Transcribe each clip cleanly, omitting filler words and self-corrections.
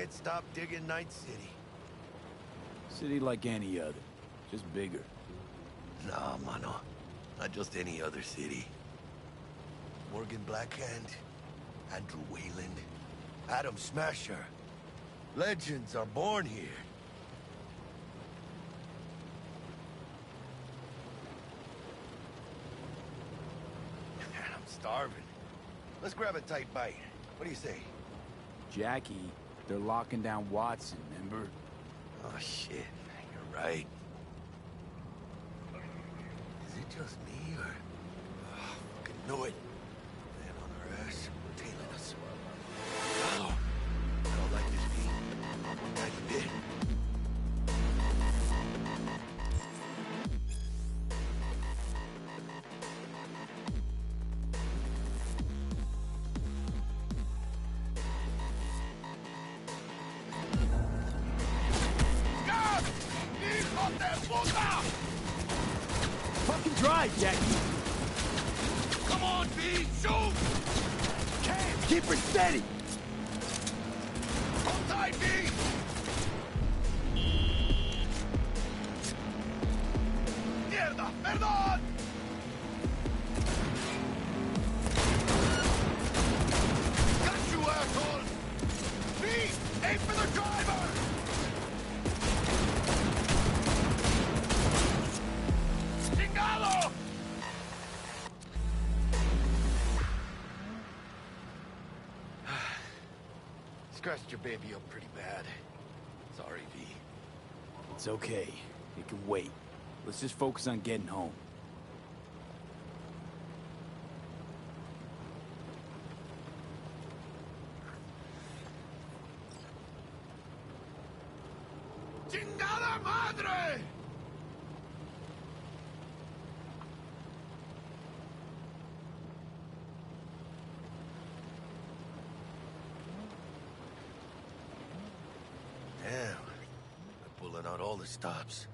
quiet, stop digging Night City. City like any other, just bigger. Nah, mano. Not just any other city. Morgan Blackhand, Andrew Wayland, Adam Smasher. Legends are born here. I'm starving. Let's grab a tight bite. What do you say? Jackie, they're locking down Watson, remember? Oh, shit. You're right. Is it just me, or... Oh, fucking knew it. Man on our ass, tailing us. Hello. I don't like this beat. Not a bit. Fucking drive, Jackie! Come on, B! Shoot! Cam, keep her steady! Hold tight, B! Mierda! Perdón! Got you, asshole! B! Aim for the driver! Chingado! Scratched your baby up pretty bad. Sorry, V. It's okay. It can wait. Let's just focus on getting home. ¡Chingada madre! Damn. They're pulling out all the stops.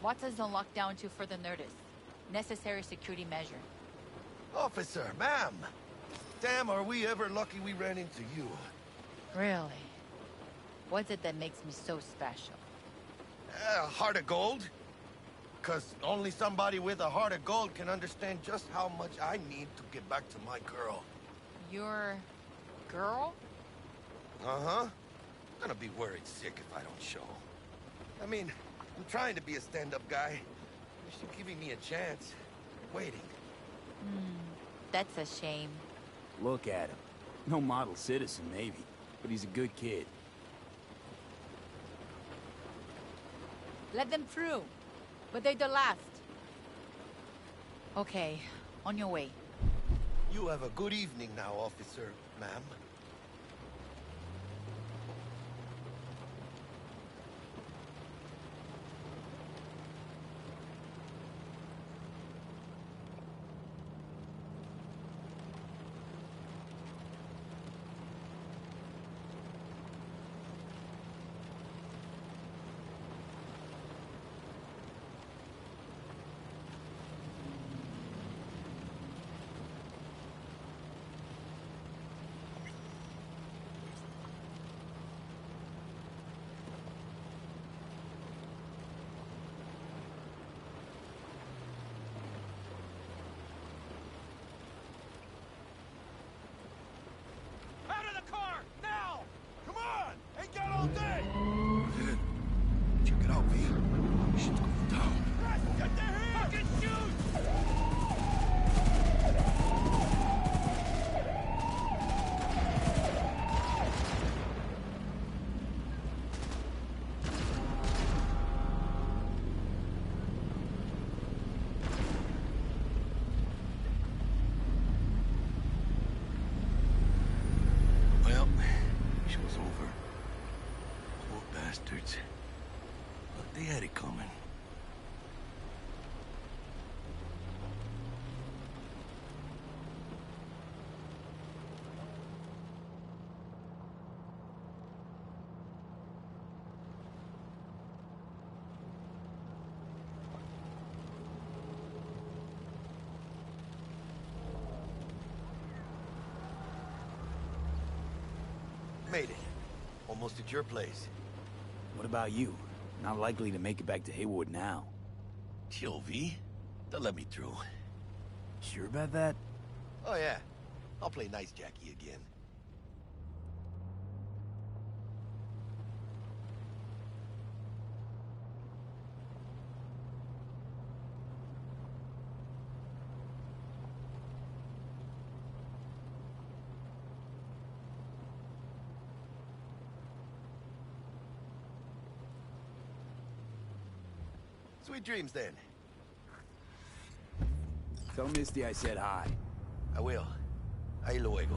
Watson's on lockdown to further notice. Necessary security measure. Officer, ma'am! Damn, are we ever lucky we ran into you. Really? What's it that makes me so special? Heart of gold? 'Cause only somebody with a heart of gold can understand just how much I need to get back to my girl. Your... girl? Uh-huh. I'm gonna be worried sick if I don't show. I mean, I'm trying to be a stand-up guy. You're giving me a chance. Waiting. That's a shame. Look at him. No model citizen, maybe, but he's a good kid. Let them through. But they're the last. Okay, on your way. You have a good evening now, officer, ma'am. Out of the car! Now! Come on! Ain't got all day! Check it out, V. Shit's going down. Get the here! Fucking shoot! Well, show's over. Poor bastards. But they had it coming. almost at your place. What about you? Not likely to make it back to Haywood now. Chill, V. They'll let me through. Sure about that? Oh, yeah. I'll play nice Jackie again. Sweet dreams, then. Tell Misty I said hi. I will. Ahí luego.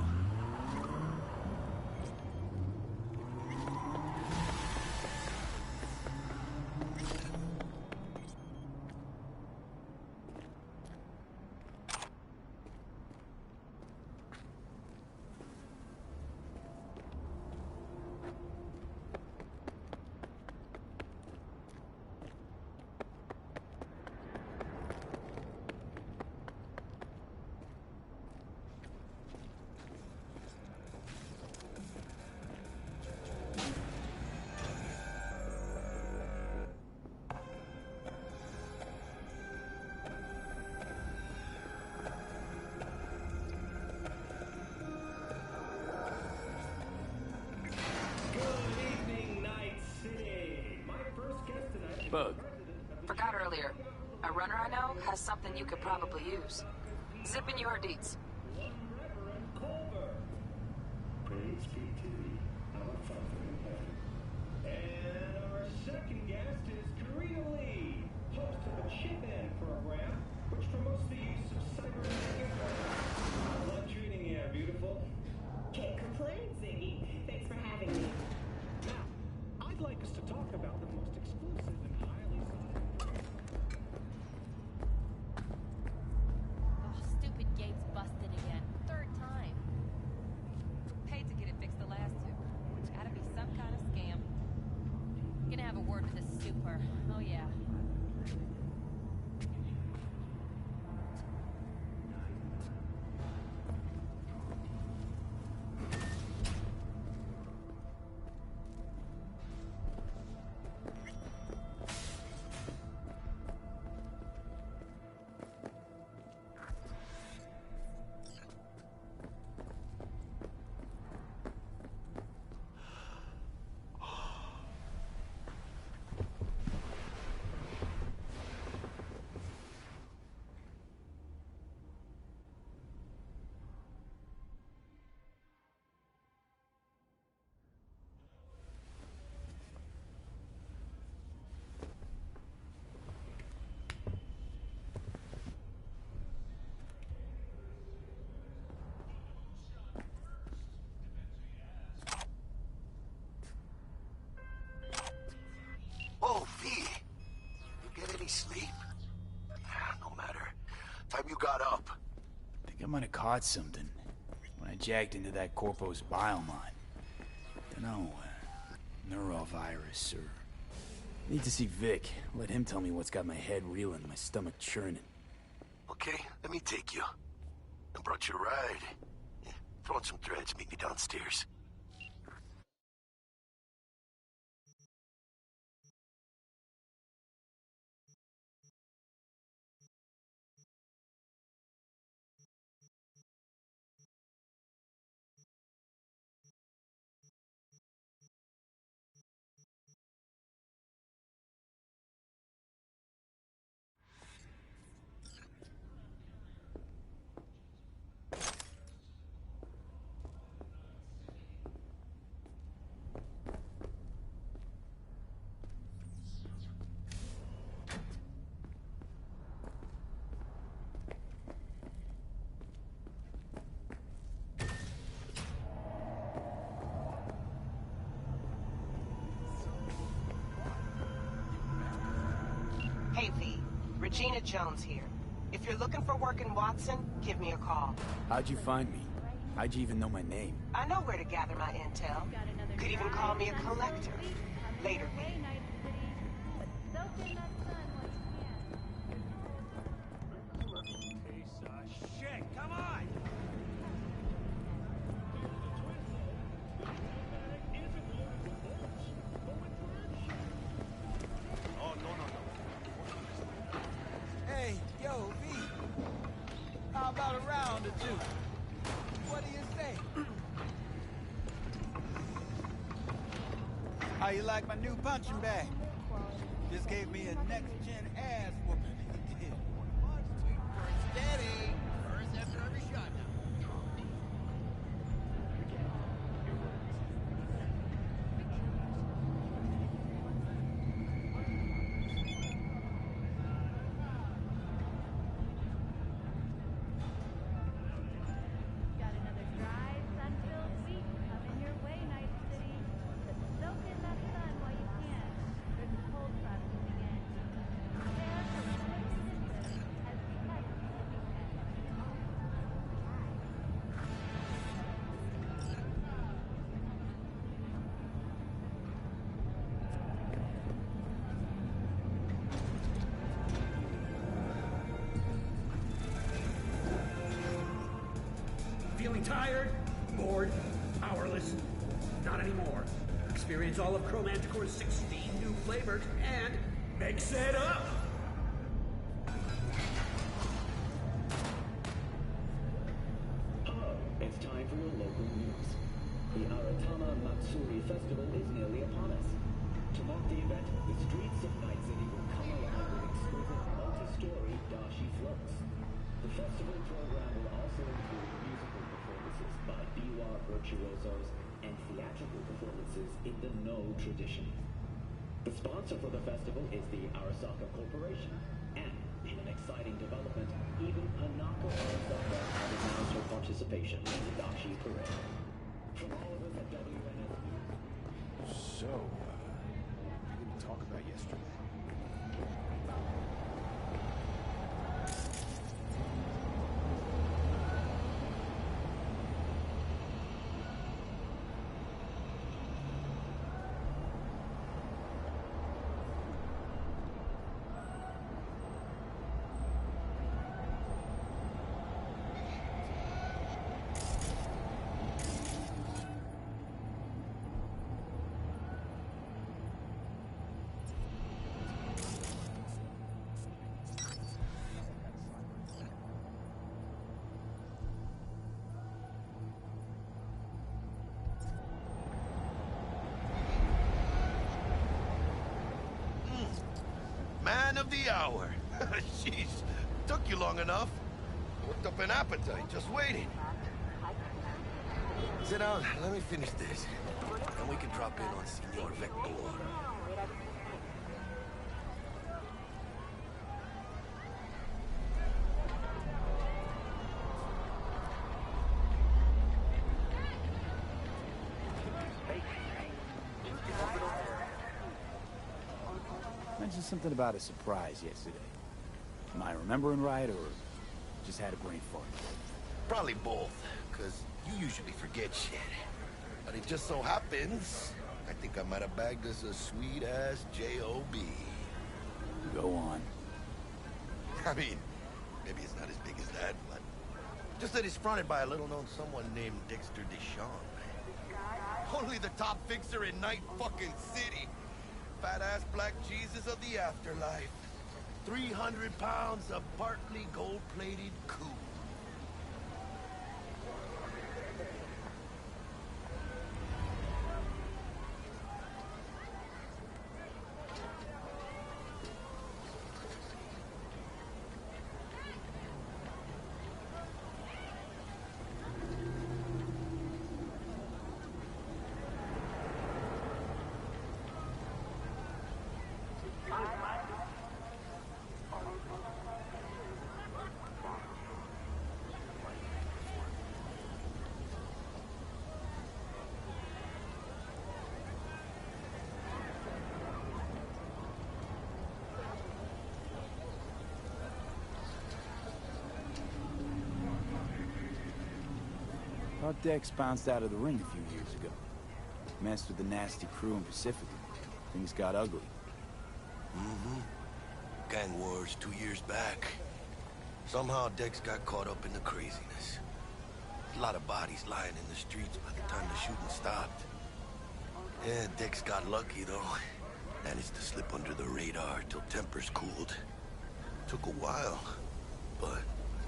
Bug. Forgot earlier. A runner I know has something you could probably use. Zip in your deets. Praise be to thee, our Father in heaven. And our second guest is Karina Lee, host of the Chip-In program, which promotes the use of Cyberpunk. I love treating you, beautiful. Can't complain, Ziggy. Thanks for having me. Now, I'd like us to talk about the most exclusive and highly sought. Oh, stupid gate's busted again. Third time. Paid to get it fixed the last two. Gotta be some kind of scam. Gonna have a word with this super. Oh, yeah. Oh, V. You get any sleep? No matter. Time you got up. I think I might have caught something when I jacked into that Corpo's biomine. Dunno, neurovirus or... Need to see Vic. Let him tell me what's got my head reeling, my stomach churning. Okay, let me take you. I brought you a ride. Yeah, throw on some threads, meet me downstairs. Hey, V. Regina Jones here. If you're looking for work in Watson, give me a call. How'd you find me? How'd you even know my name? I know where to gather my intel. Could even call me a collector. Later, V. Shit, come on! too. What do you say? How you like my new punching bag? Just gave me a next-gen ass whooping. Steady. First after every shot now. Got another dry, sun-filled week coming your way, Night City. But soak in that sun while you can. There's a cold front moving in. Prepare for a quick sister as we head into the weekend. Feeling tired? Bored? Powerless? Not anymore. Experience all of Chromanticore's 16 new flavors and mix it up! Hello, it's time for your local news. The Aratama Matsuri Festival is nearly upon us. To mark the event, the streets of Night City will come alive with exquisite multi-story dashi floats. The festival program will also include musical performances by biwa virtuosos and theatrical performances in the No tradition. The sponsor for the festival is the Arasaka Corporation, and in an exciting development, even Hanako Arasaka has announced her participation in the dashi parade. From all of us at WNS News. So, we didn't talk about yesterday. Man of the hour. Jeez, took you long enough. Worked up an appetite just waiting. Sit down, let me finish this. And we can drop in on Senor Vector. Mentioned something about a surprise yesterday. Am I remembering right, or just had a brain fart? Probably both, because you usually forget shit. But it just so happens, I think I might have bagged us a sweet-ass J.O.B. Go on. I mean, maybe it's not as big as that, but just that it's fronted by a little-known someone named Dexter Deshawn. Only the top fixer in Night fucking City. Fat-ass black Jesus of the afterlife. 300 pounds of partly gold-plated coup. Thought Dex bounced out of the ring a few years ago. Messed with the nasty crew in Pacifica. Things got ugly. Mm-hmm. Gang wars 2 years back. Somehow Dex got caught up in the craziness. A lot of bodies lying in the streets by the time the shooting stopped. Yeah, Dex got lucky though. Managed to slip under the radar till tempers cooled. Took a while, but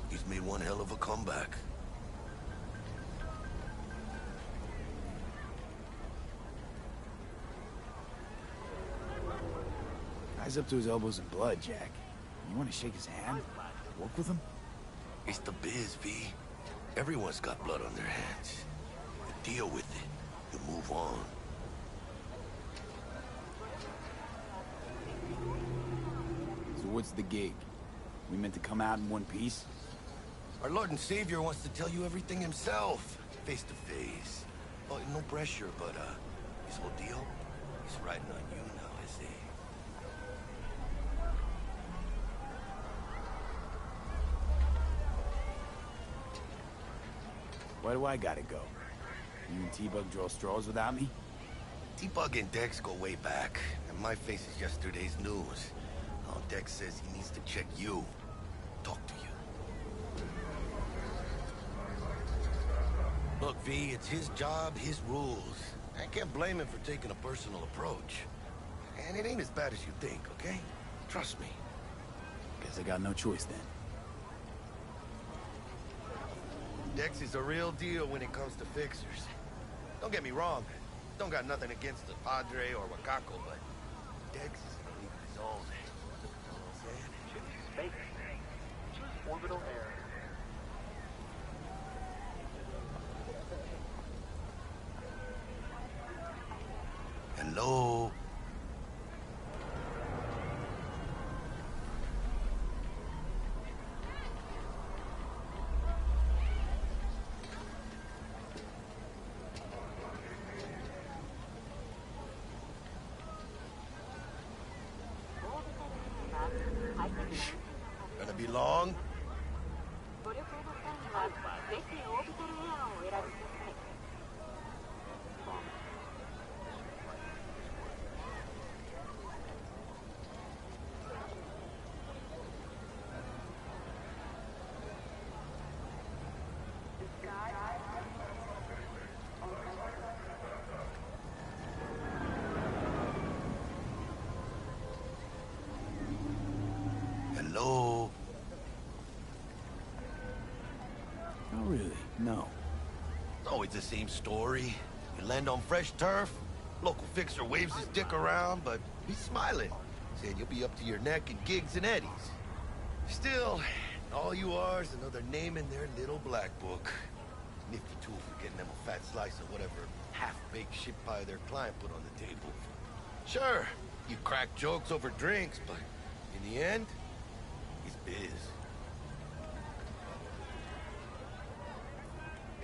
he's made one hell of a comeback. Guy's up to his elbows in blood, Jack. You want to shake his hand? Work with him? It's the biz, V. Everyone's got blood on their hands. You deal with it. You move on. So what's the gig? We meant to come out in one piece? Our Lord and Savior wants to tell you everything himself, face to face. Oh, no pressure, but, his whole deal, he's riding on you now, is he? Why do I gotta go? You and T-Bug draw straws without me? T-Bug and Dex go way back, and my face is yesterday's news. Oh, Dex says he needs to check you, talk to you. Look, V, it's his job, his rules. I can't blame him for taking a personal approach. And it ain't as bad as you think, okay? Trust me. Guess I got no choice then. Dex is a real deal when it comes to fixers. Don't get me wrong. Don't got nothing against the Padre or Wakako, but Dex is in a league of his own. You know what I'm saying? Space. Choose orbital air. Hello? Gonna be long? Hello? Oh, really? No. It's always the same story. You land on fresh turf, local fixer waves his dick around, but he's smiling, saying you'll be up to your neck in gigs and eddies. Still, all you are is another name in their little black book. Nifty tool for getting them a fat slice of whatever half-baked shit pie their client put on the table. Sure, you crack jokes over drinks, but in the end, it's biz.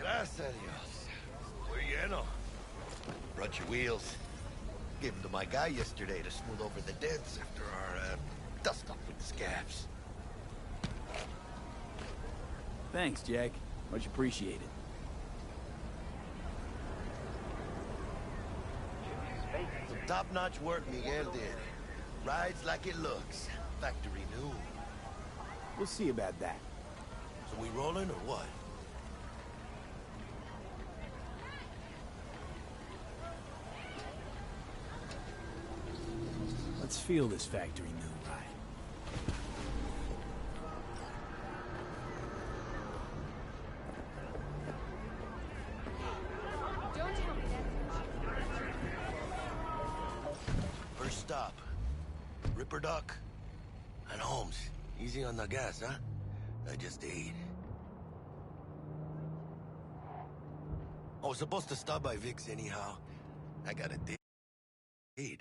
Gracias a Dios. Estoy lleno. Brought your wheels. Gave them to my guy yesterday to smooth over the dents after our, dust-up with the scabs. Thanks, Jack. Much appreciated. Some top-notch work Miguel did. Rides like it looks. Factory new. We'll see about that. So we rolling or what? Let's feel this factory new ride. Don't tell me First stop. Ripper Duck. And Holmes. Easy on the gas, huh? I just ate. I was supposed to stop by Vic's anyhow. I got a date.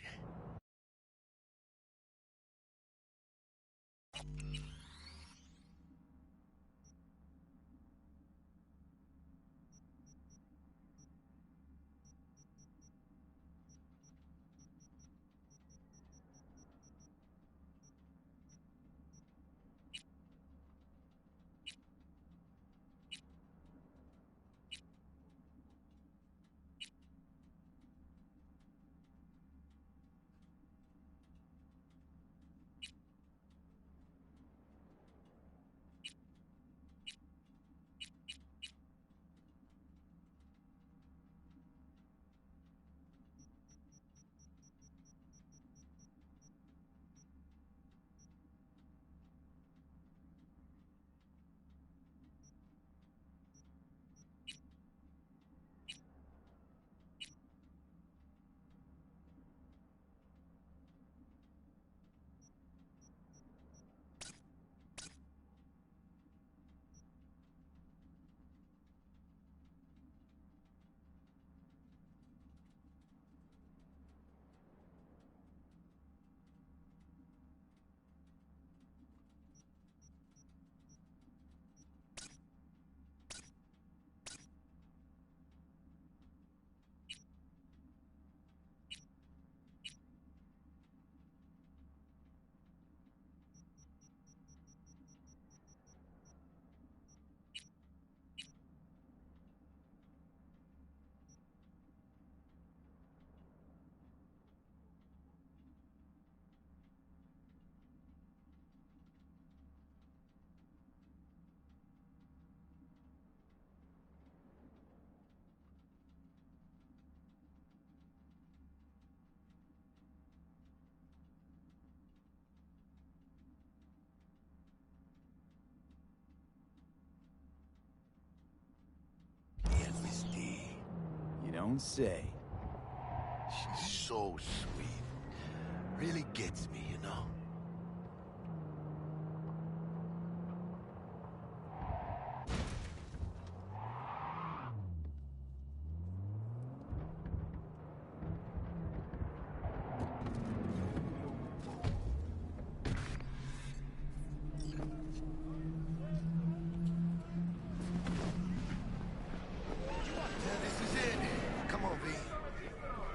don't say. She's so sweet. Really gets me, you know?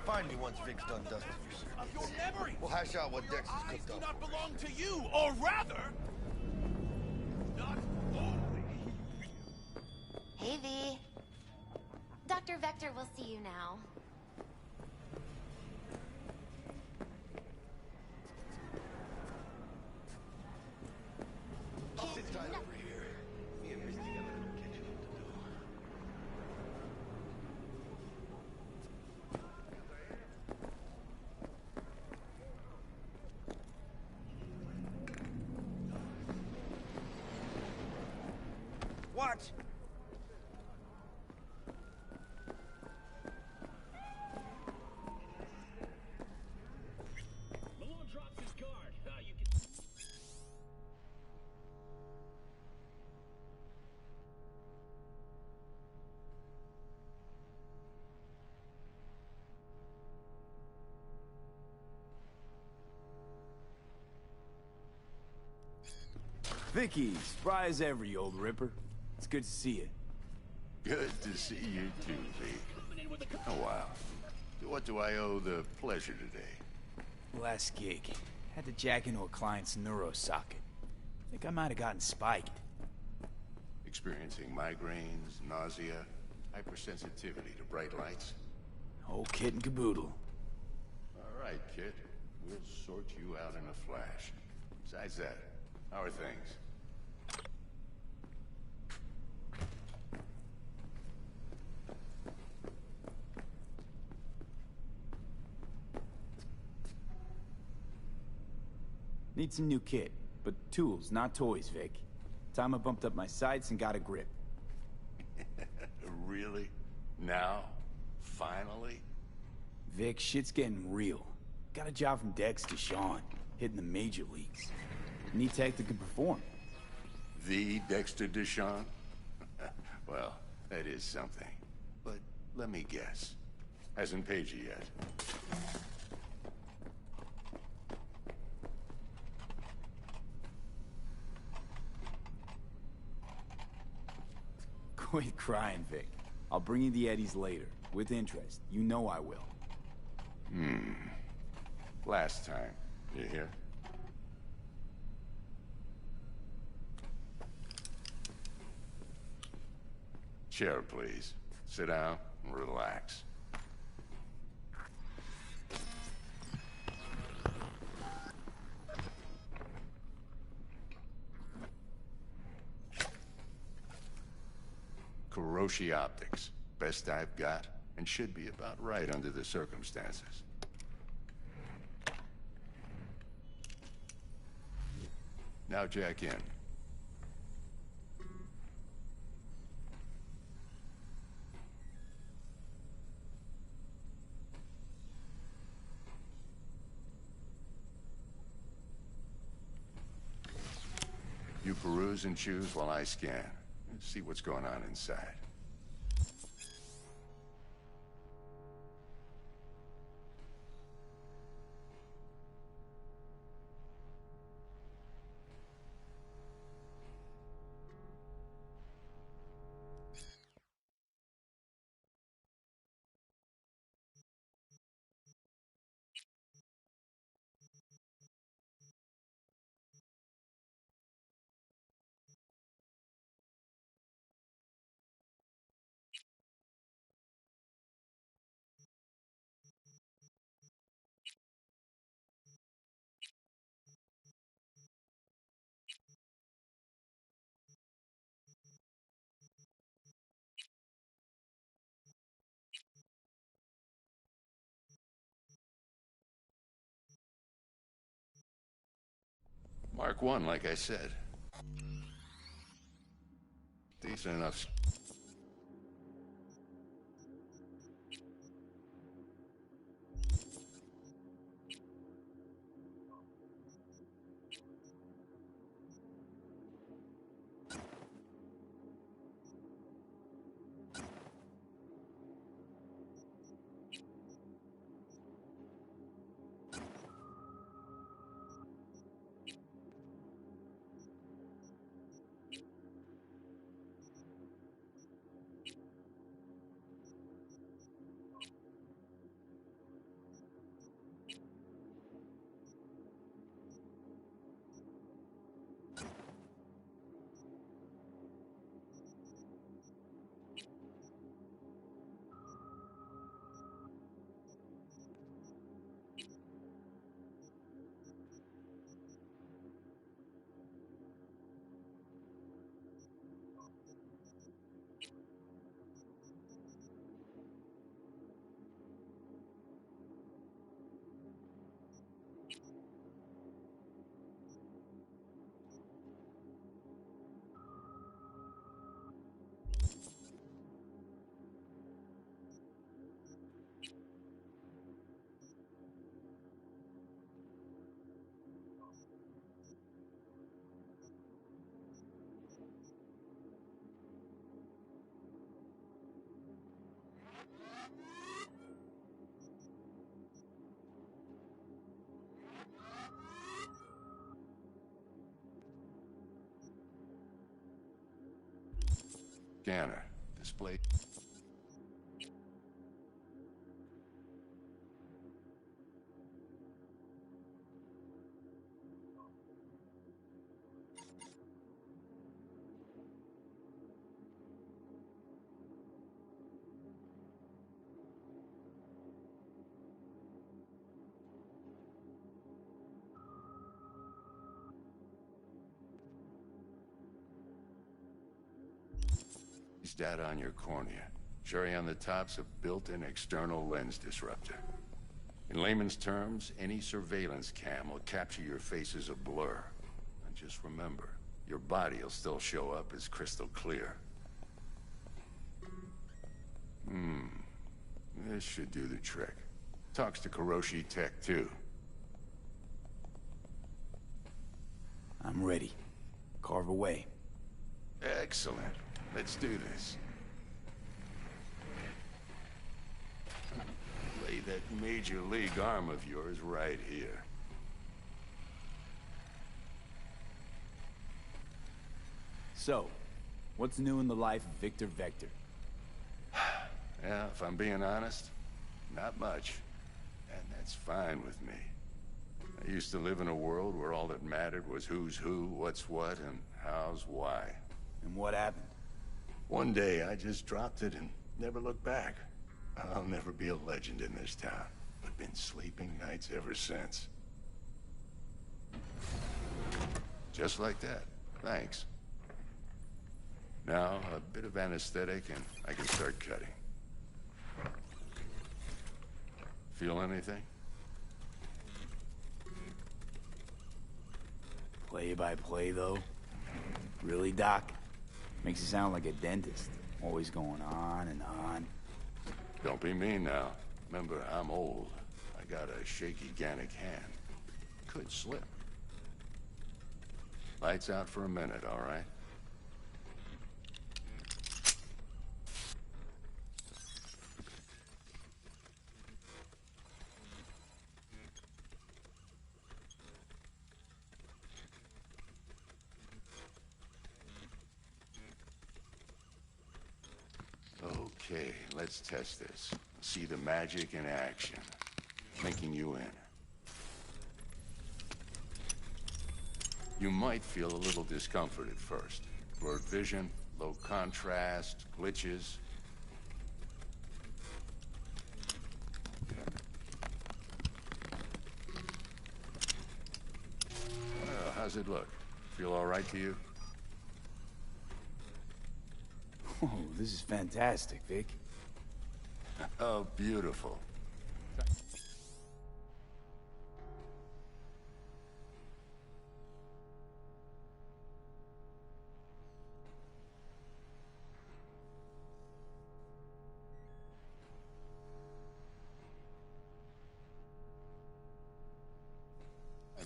Find me once Vic's done dusting your Of circuits. your memory! We'll hash out what Dex has Eyes cooked do up. not belong to you, or rather... not only... Hey, V. Dr. Vector will see you now. I'll sit tight over here. Me and Misty got a little catching up to do. Watch! Malone drops his guard. You can... Vicky, spry as ever, you old ripper. It's good to see you. Good to see you too, V. Oh, wow. What do I owe the pleasure today? Last gig. Had to jack into a client's neuro socket. Think I might have gotten spiked. Experiencing migraines, nausea, hypersensitivity to bright lights? Whole kit and caboodle. All right, kid. We'll sort you out in a flash. Besides that, how are things? Need some new kit, but tools, not toys, Vic. Time I bumped up my sights and got a grip. Really? Now? Finally? Vic, shit's getting real. Got a job from Dex to Sean, hitting the major leagues. Need tech that can perform. The Dexter Deshawn? Well, that is something. But let me guess. Hasn't paid you yet. Quit crying, Vic. I'll bring you the eddies later, with interest. You know I will. Last time. You hear? Chair, please. Sit down and relax. Kuroshi Optics. Best I've got, and should be about right under the circumstances. Now jack in. You peruse and choose while I scan. See what's going on inside. Mark 1, like I said. Decent enough. Scanner. Display. Data on your cornea. Cherry on the top's a built-in external lens disruptor. In layman's terms, any surveillance cam will capture your face as a blur. And just remember, your body will still show up as crystal clear. This should do the trick. Talks to Kuroshi Tech, too. I'm ready. Carve away. Excellent. Let's do this. Lay that major league arm of yours right here. So, what's new in the life of Victor Vector? Yeah, if I'm being honest, not much. And that's fine with me. I used to live in a world where all that mattered was who's who, what's what, and how's why. And what happened? One day, I just dropped it and never looked back. I'll never be a legend in this town, but been sleeping nights ever since. Just like that. Thanks. Now, a bit of anesthetic and I can start cutting. Feel anything? Play by play, though? Really, Doc? Makes you sound like a dentist. Always going on and on. Don't be mean now. Remember, I'm old. I got a shaky Gannic hand. Could slip. Lights out for a minute, all right? Okay, let's test this. See the magic in action. Linking you in. You might feel a little discomfort at first. Blurred vision, low contrast, glitches. Well, how's it look? Feel all right to you? Oh, this is fantastic, Vic. Oh, beautiful.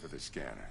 For the scanner.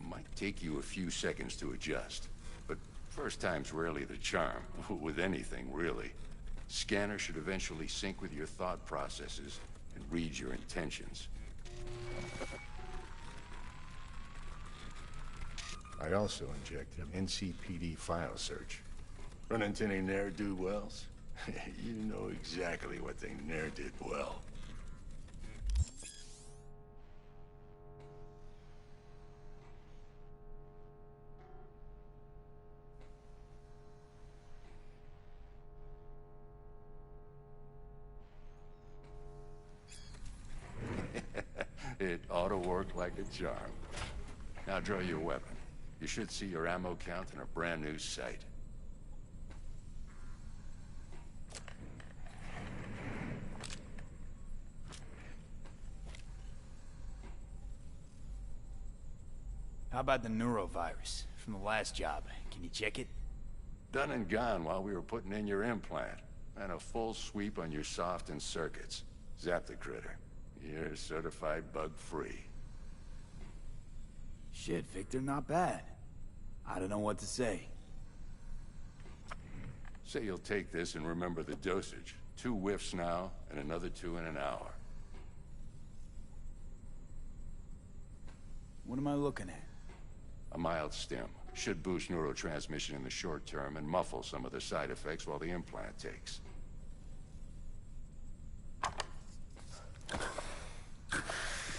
Might take you a few seconds to adjust, but first time's rarely the charm, with anything, really. Scanner should eventually sync with your thought processes and read your intentions. I also injected an NCPD file search. Run into any ne'er-do-wells? You know exactly what they ne'er did well. It ought to work like a charm. Now draw your weapon. You should see your ammo count in a brand new sight. How about the neurovirus from the last job? Can you check it? Done and gone while we were putting in your implant. And a full sweep on your soft and circuits. Zap the critter. You're certified bug-free. Shit, Victor, not bad. I don't know what to say. Say you'll take this and remember the dosage. 2 whiffs now, and another 2 in an hour. What am I looking at? A mild stim. Should boost neurotransmission in the short term and muffle some of the side effects while the implant takes.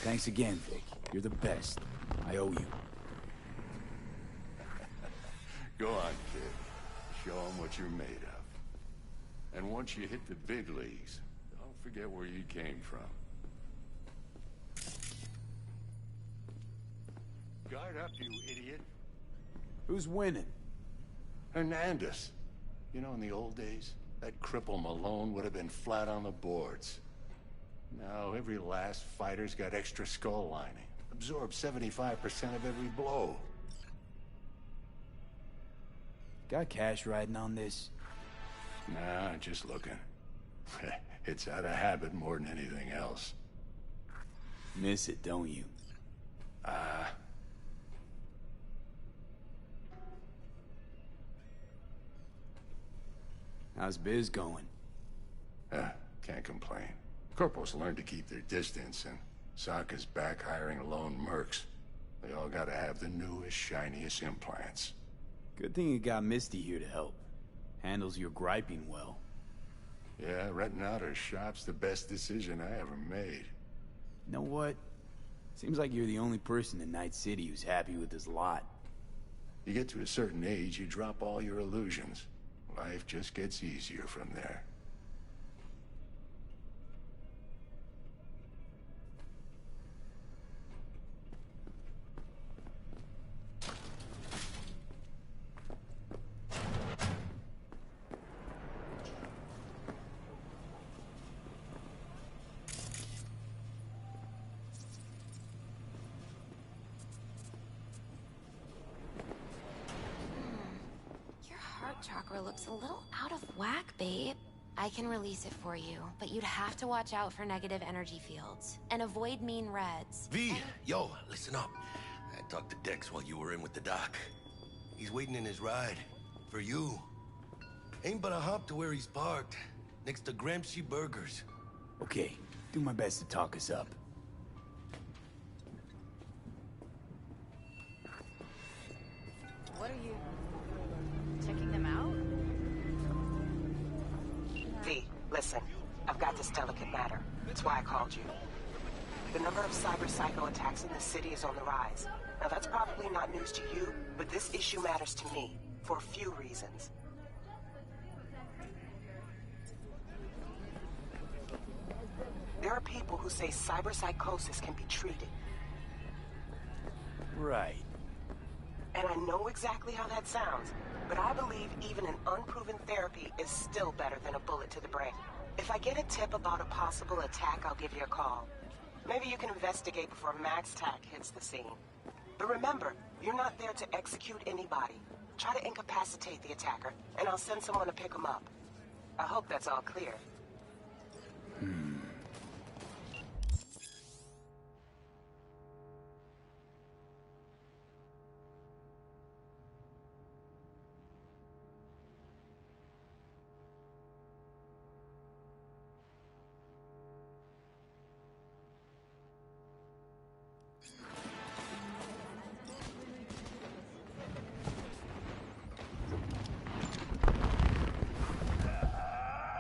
Thanks again, Vic. You're the best. I owe you. Go on, kid. Show them what you're made of. And once you hit the big leagues, don't forget where you came from. Guard up, you idiot. Who's winning? Hernandez. You know, in the old days, that cripple Malone would have been flat on the boards. Now, every last fighter's got extra skull lining. Absorbs 75% of every blow. Got cash riding on this? Nah, just looking. It's out of habit more than anything else. Miss it, don't you? How's biz going? Can't complain. Corporals learn to keep their distance, and Sokka's back hiring lone mercs. They all gotta have the newest, shiniest implants. Good thing you got Misty here to help. Handles your griping well. Yeah, renting out her shop's the best decision I ever made. You know what? Seems like you're the only person in Night City who's happy with this lot. You get to a certain age, you drop all your illusions. Life just gets easier from there. Chakra looks a little out of whack, babe. I can release it for you, but you'd have to watch out for negative energy fields and avoid mean reds. V, yo, listen up. I talked to Dex while you were in with the doc. He's waiting in his ride. For you. Ain't but a hop to where he's parked. Next to Gramsci Burgers. Okay, do my best to talk us up. What are you... checking them out? V, listen. I've got this delicate matter. That's why I called you. The number of cyber psycho attacks in the city is on the rise. Now that's probably not news to you, but this issue matters to me. For a few reasons. There are people who say cyberpsychosis can be treated. Right. And I know exactly how that sounds, but I believe even an unproven therapy is still better than a bullet to the brain. If I get a tip about a possible attack, I'll give you a call. Maybe you can investigate before Max Tack hits the scene. But remember, you're not there to execute anybody. Try to incapacitate the attacker, and I'll send someone to pick him up. I hope that's all clear.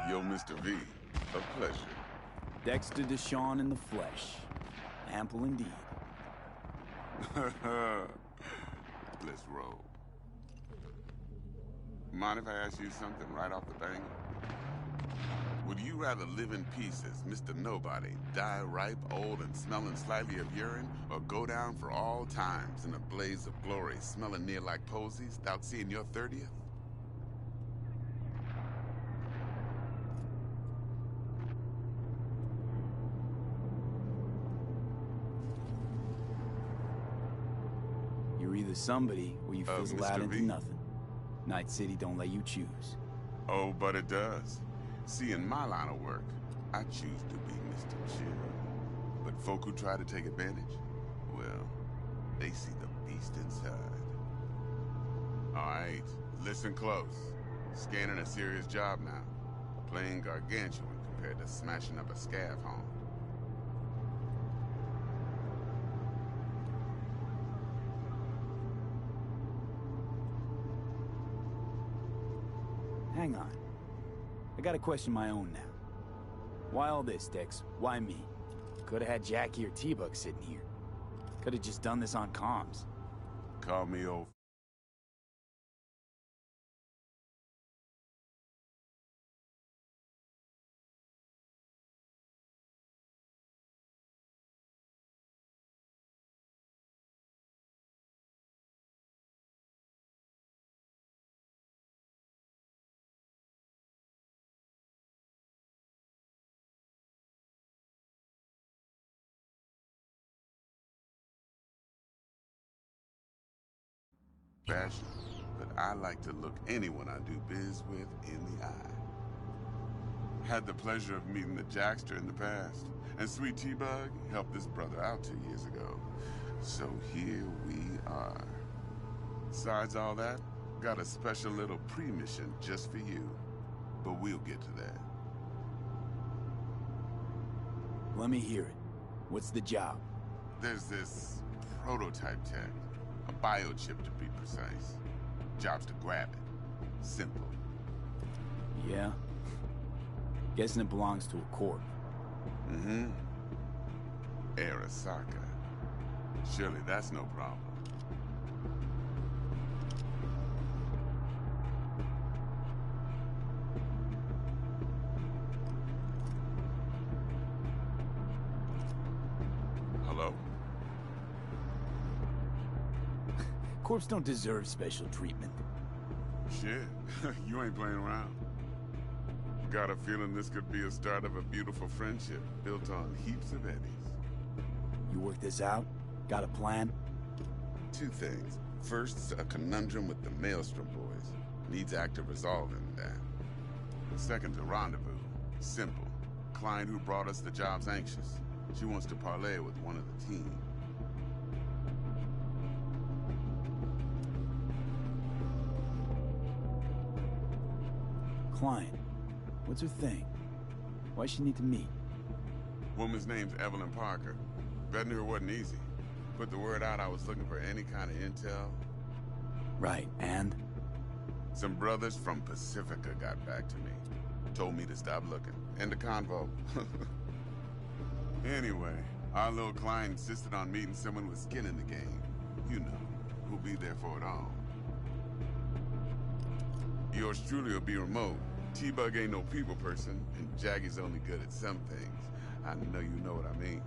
Yo, Mr. V, a pleasure. Dexter Deshawn in the flesh. Ample indeed. Let's roll. Mind if I ask you something right off the bang? Would you rather live in pieces, Mr. Nobody, die ripe, old, and smelling slightly of urine, or go down for all times in a blaze of glory, smelling near like posies, without seeing your 30th? You're either somebody, or you fizzle out Mr. into V? nothing. Night City don't let you choose. Oh, but it does. See, in my line of work, I choose to be Mr. Chill. But folk who try to take advantage, well, they see the beast inside. All right, listen close. Scanning a serious job now. Playing gargantuan compared to smashing up a scav home. Hang on. I gotta question my own now. Why all this, Dex? Why me? Could've had Jackie or T-Bug sitting here. Could've just done this on comms. Call me old. Fashion, but I like to look anyone I do biz with in the eye. Had the pleasure of meeting the Jackster in the past, and Sweet T-Bug helped this brother out 2 years ago. So here we are. Besides all that, got a special little pre-mission just for you. But we'll get to that. Let me hear it. What's the job? There's this prototype tech. A biochip, to be precise. Job's to grab it. Simple. Yeah? Guessing it belongs to a corp. Mm-hmm. Arasaka. Surely that's no problem. Hello? Corps don't deserve special treatment. Shit, you ain't playing around. Got a feeling this could be a start of a beautiful friendship built on heaps of eddies. You work this out? Got a plan? 2 things. First, a conundrum with the Maelstrom boys. Needs active resolving that. Second, a rendezvous. Simple. Client who brought us the job's anxious. She wants to parlay with one of the team. Client. What's her thing? Why she need to meet? Woman's name's Evelyn Parker. Vetting her wasn't easy. Put the word out I was looking for any kind of intel. Right, and? Some brothers from Pacifica got back to me. Told me to stop looking. End of convo. Anyway, our little client insisted on meeting someone with skin in the game. You know, who'll be there for it all. Yours truly will be remote. T-Bug ain't no people person, and Jaggy's only good at some things. I know you know what I mean.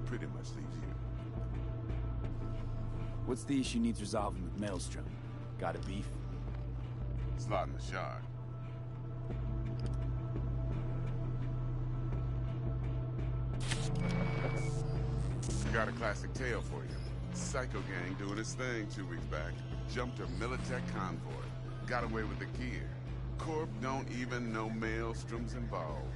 Pretty much leaves you. What's the issue needs resolving with Maelstrom? Got a beef? Slotting the shark. Got a classic tale for you. Psycho gang doing its thing 2 weeks back. Jumped a Militech convoy. Got away with the gear. Corp don't even know Maelstrom's involved.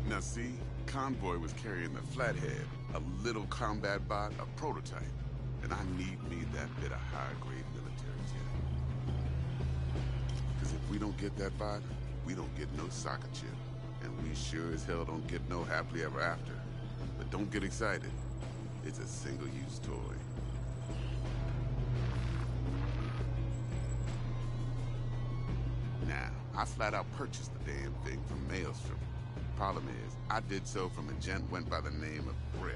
Now see, convoy was carrying the Flathead, a little combat bot, a prototype. And I need me that bit of high-grade military jet. Because if we don't get that bot, we don't get no soccer chip. And we sure as hell don't get no happily ever after. But don't get excited. It's a single-use toy. Now, I flat out purchased the damn thing from Maelstrom. Problem is, I did so from a gent went by the name of Brick.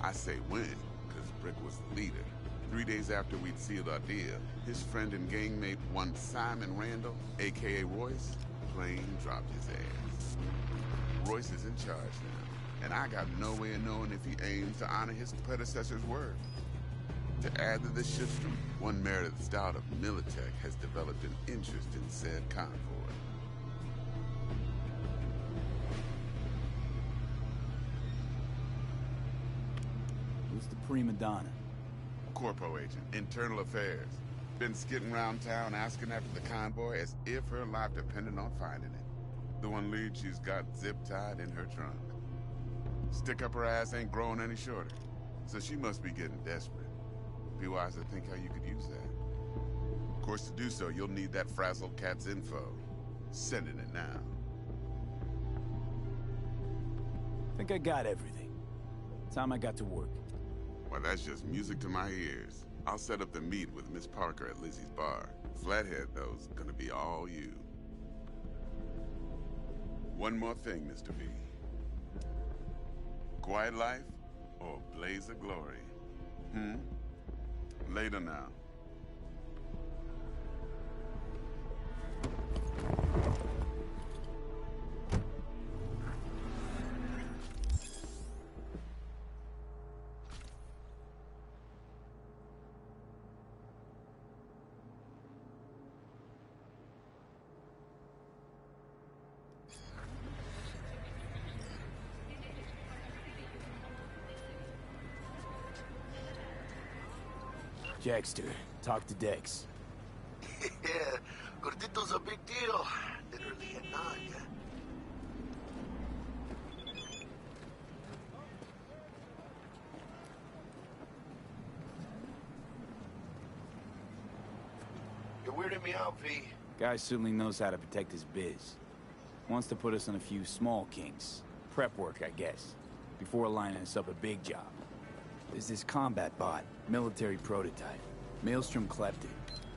I say when, because Brick was the leader. 3 days after we'd sealed our deal, his friend and gangmate, one Simon Randall, a.k.a. Royce, plain dropped his ass. Royce is in charge now, and I got no way of knowing if he aims to honor his predecessor's word. To add to this shitstorm, one Meredith Stout of Militech has developed an interest in said convoy. Who's the prima donna? Corpo agent, internal affairs. Been skidding around town asking after the convoy as if her life depended on finding it. The one lead she's got zip-tied in her trunk. Stick up her ass ain't growing any shorter, so she must be getting desperate. Be wise to think how you could use that. Of course, to do so, you'll need that frazzled cat's info. Sending it now. Think I got everything. Time I got to work. Well, that's just music to my ears. I'll set up the meet with Miss Parker at Lizzie's bar. Flathead, though's gonna be all you. One more thing, Mr. V. Quiet life or blaze of glory? Later now. Jackster, talk to Dex. Yeah, Gordito's a big deal. Literally a nug. You're weirding me out, V. Guy certainly knows how to protect his biz. Wants to put us on a few small kinks. Prep work, I guess. Before lining us up a big job. There's this combat bot, military prototype. Maelstrom clept it.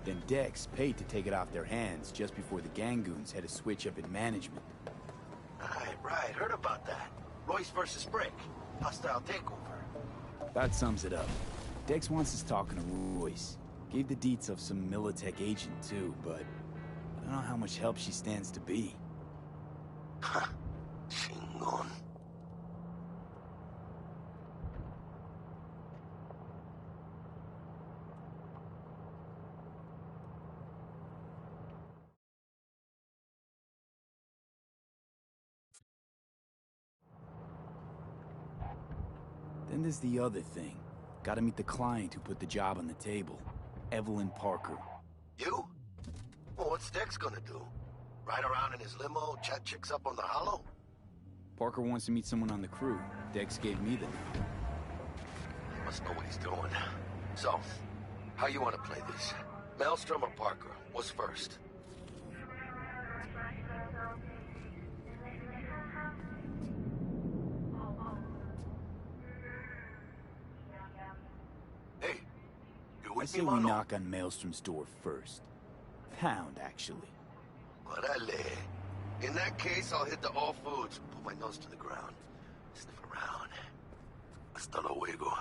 Then Dex paid to take it off their hands just before the Gangoons had a switch up in management. Right. Heard about that. Royce versus Brick. Hostile takeover. That sums it up. Dex wants us talking to Royce. Gave the deets of some Militech agent too, but I don't know how much help she stands to be. Chingon. Then there's the other thing. Gotta meet the client who put the job on the table. Evelyn Parker. You? Well, what's Dex gonna do? Ride around in his limo, chat chicks up on the hollow? Parker wants to meet someone on the crew. Dex gave me the name. He must know what he's doing. So, how you want to play this? Maelstrom or Parker? What's first? Hey, you I with say me, we Mano? knock on Maelstrom's door first. Pound, actually. Orale. In that case, I'll hit the all foods, put my nose to the ground, sniff around. Hasta luego.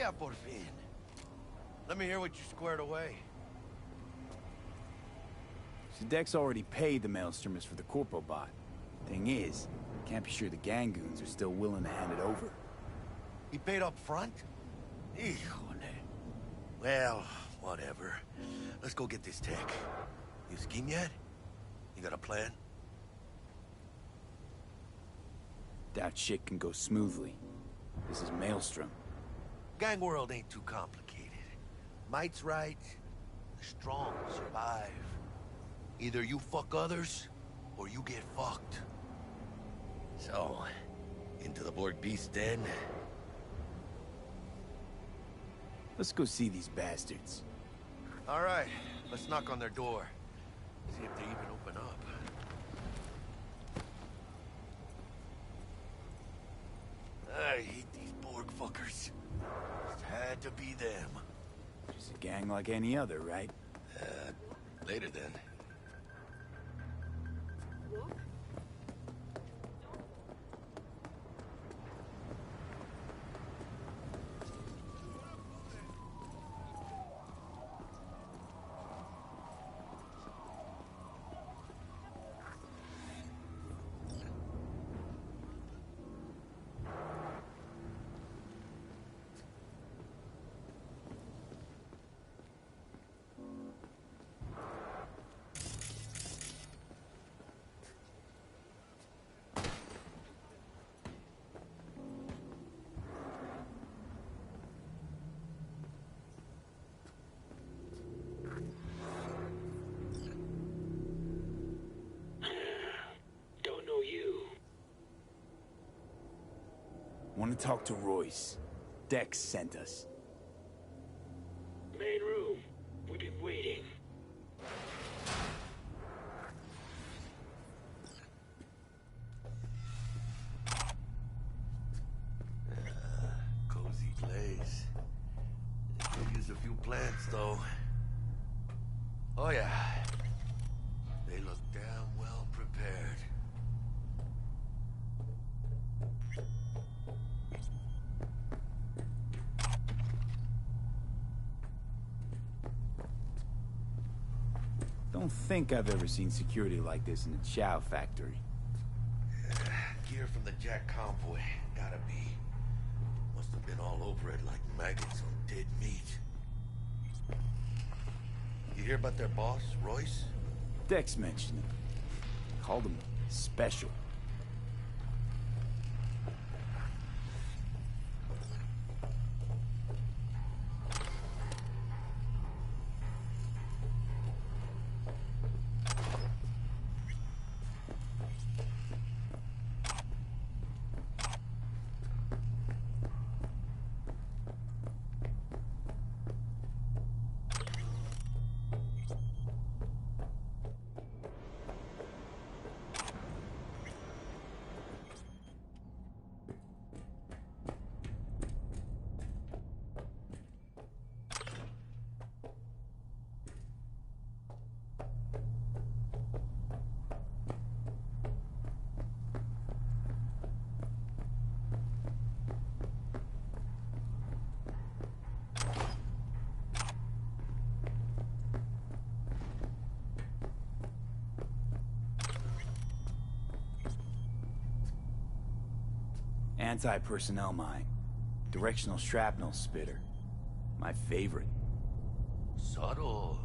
Vaya por fin. Let me hear what you squared away. So Dex already paid the Maelstromers for the Corpo bot. Thing is, can't be sure the Gangoons are still willing to hand it over. He paid up front? Híjole. Well, whatever. Let's go get this tech. You scheme yet? You got a plan? Doubt shit can go smoothly. This is Maelstrom. Gang world ain't too complicated. Might's right. The strong survive. Either you fuck others, or you get fucked. So, into the Borg Beast Den? Let's go see these bastards. All right, let's knock on their door. See if they even open up. I hate these Borg fuckers. Just had to be them. Just a gang like any other, right? Later then. Want to talk to Royce. Dex sent us. Main room. We've been waiting. Cozy place. Could use a few plants, though. Oh, yeah. They look damn well prepared. Don't think I've ever seen security like this in a chow factory. Gear from the Jack convoy. Gotta be. Must have been all over it like maggots on dead meat. You hear about their boss, Royce? Dex mentioned him. Called him special. Anti-personnel mine. Directional shrapnel spitter. My favorite. Subtle.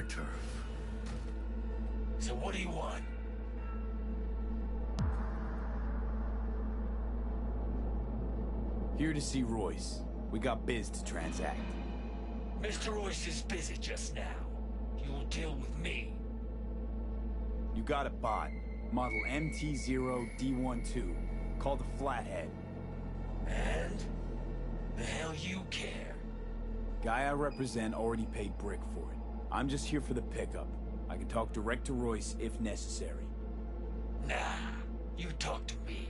turf. So what do you want? Here to see Royce. We got biz to transact. Mr. Royce is busy just now. You'll deal with me. You got a bot. Model MT0D12. Called the Flathead. And? The hell you care? Guy I represent already paid Brick for it. I'm just here for the pickup. I can talk direct to Royce if necessary. Nah, you talk to me.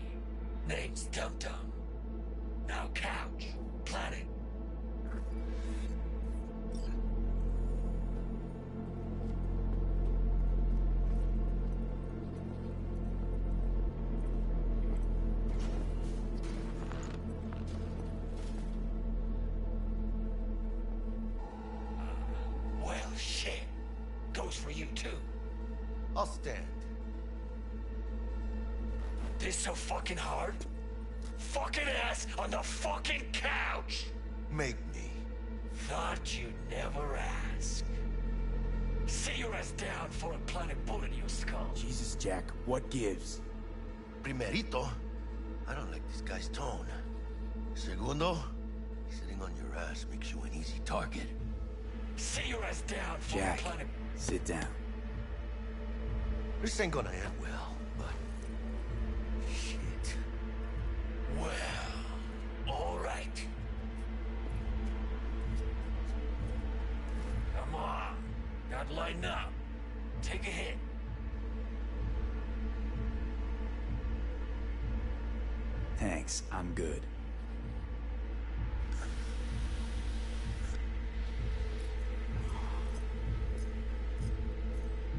Name's Dum Dum. Now couch. Planet. Well, shit. Goes for you too. I'll stand. This so fucking hard? Fucking ass on the fucking couch! Make me. Thought you'd never ask. Sit your ass down for a planet bullet in your skull. Jesus, Jack, what gives? Primerito, I don't like this guy's tone. Segundo, sitting on your ass makes you an easy target. Sit your ass down for Jack, a planet... sit down. This ain't gonna end well, but... Shit. Well, all right. Come on. Got line up. Take a hit. Thanks, I'm good.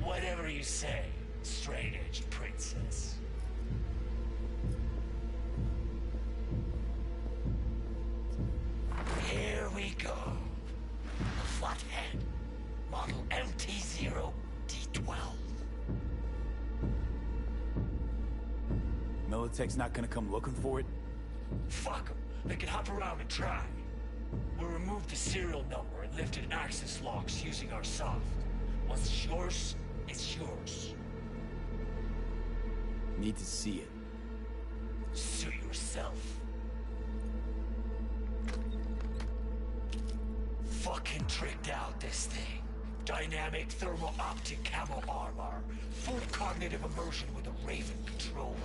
Whatever you say, straight-edged princess. Here we go. The Flathead. Model MT0D12. Militech's not gonna come looking for it? Fuck them. They can hop around and try. We'll remove the serial number and lifted access locks using our soft. What's yours, it's yours. Need to see it. Suit yourself. Fucking tricked out this thing. Dynamic thermo-optic camo armor. Full cognitive immersion with a Raven controller.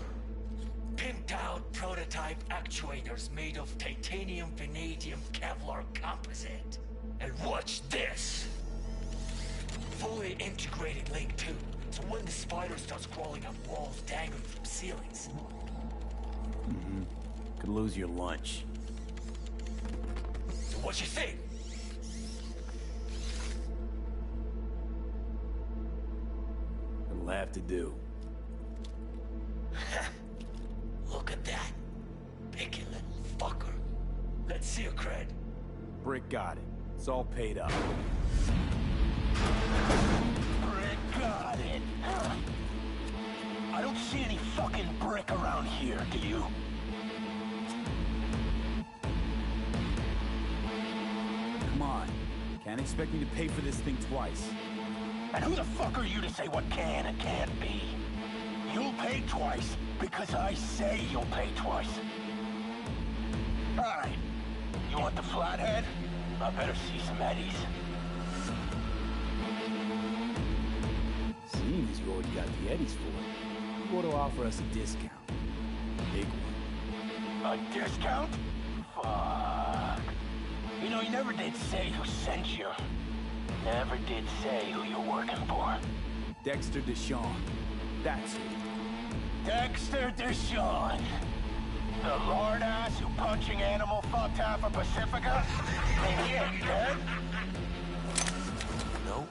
Pimped out prototype actuators made of titanium, vanadium, Kevlar composite. And watch this! Fully integrated link too, so when the spider starts crawling up walls dangling from ceilings. Could lose your lunch. So what you think? It'll have to do. Look at that. Picky little fucker. Let's see your cred. Brick got it. It's all paid up. Brick got it. I don't see any fucking brick around here, do you? Come on. Can't expect me to pay for this thing twice. And who the fuck are you to say what can and can't be? You'll pay twice because I say you'll pay twice. All right. You want the Flathead? I better see some eddies. Seeing as you already got the eddies for it, you ought to offer us a discount. Big one. A discount? Fuck. You know, you never did say who sent you. Never did say who you're working for. Dexter Deshawn. That's who. Dexter Deshawn. The lord ass who punching animal fucked half of Pacifica? And he ain't dead? No,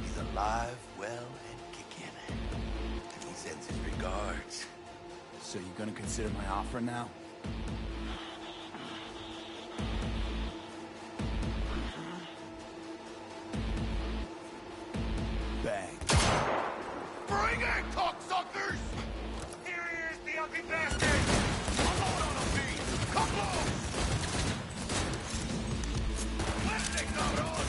he's alive, well, and kicking. And he sends his regards. So you gonna consider my offer now? Bang. Bring it, cocksuckers! Here he is, the ugly bastard! Unload on him, B! Come close! Muerte, cabrón!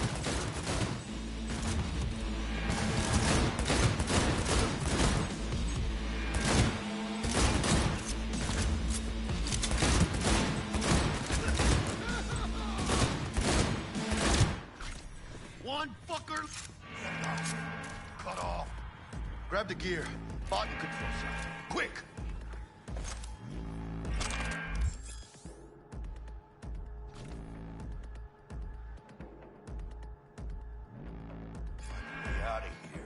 the gear. Bot and control side. Quick! Get out of here.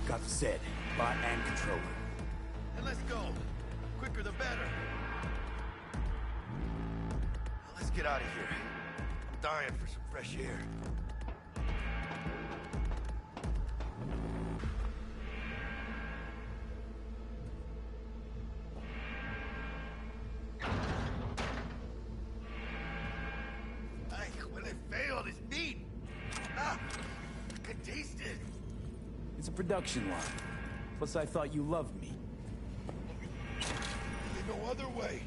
Got the set, bot and controller. And let's go. Quicker the better. Now let's get out of here. I'm dying for some fresh air. Ay, when it failed, it's meat. Ah, I can taste it. It's a production line. Plus, I thought you loved me. There's no other way.